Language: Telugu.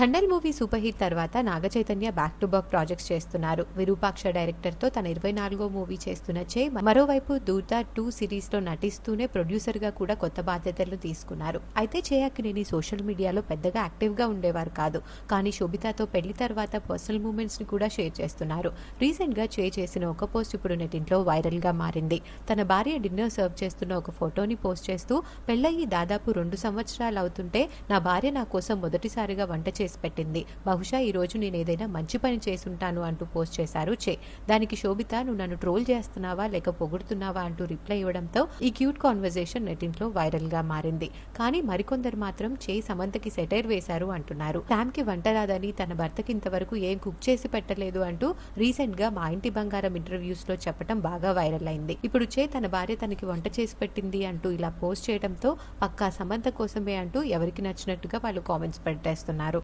థండల్ మూవీ సూపర్ హిట్ తర్వాత Naga Chaitanya back to back projects చేస్తున్నారు. విరూపాక్ష డైరెక్టర్ తో తన 24వ మూవీ చేస్తున్న చే మరోవైపు దూత 2 సిరీస్ లో నటిస్తూనే ప్రొడ్యూసర్ గా కూడా కొత్త బాధ్యతలు తీసుకున్నారు. అయితే చే అక్కినేని సోషల్ మీడియాలో పెద్దగా యాక్టివ్ గా ఉండేవారు కాదు. కానీ శోభితతో పెళ్లి తర్వాత పర్సనల్ మూమెంట్స్ ని కూడా షేర్ చేస్తున్నారు. రీసెంట్ గా చే చేసిన ఒక పోస్ట్ ఇప్పుడు నెట్టింట్లో వైరల్ గా మారింది. తన భార్య డిన్నర్ సర్వ్ చేస్తున్న ఒక ఫోటోని పోస్ట్ చేస్తూ, పెళ్లయ్యి దాదాపు 2 సంవత్సరాలు అవుతుంటే నా భార్య నా కోసం మొదటిసారిగా వంట చేసి పెట్టింది. బహుశా ఈ రోజు నేను ఏదైనా మంచి పని చేసుంటాను అంటూ పోస్ట్ చేశారు చే. దానికి శోభిత, నువ్వు నన్ను ట్రోల్ చేస్తున్నావా లేక పొగుడుతున్నావా అంటూ రిప్లై ఇవ్వడంతో ఈ క్యూట్ కాన్వర్సేషన్ నెట్టింట్లో వైరల్ గా మారింది. కానీ మరికొందరు మాత్రం చే సమంతకి సెటైర్ వేశారు అంటున్నారు. శామ్ కి వంట రాదని, తన భర్తకి ఇంతవరకు ఏం కుక్ చేసి పెట్టలేదు అంటూ రీసెంట్ గా మా ఇంటి బంగారం ఇంటర్వ్యూస్ లో చెప్పడం బాగా వైరల్ అయింది. ఇప్పుడు చే తన భార్య తనకి వంట చేసి పెట్టింది అంటూ ఇలా పోస్ట్ చేయడంతో పక్కా సమంత కోసమే అంటూ ఎవరికి నచ్చినట్టుగా వాళ్ళు కామెంట్స్ పెట్టేస్తున్నారు.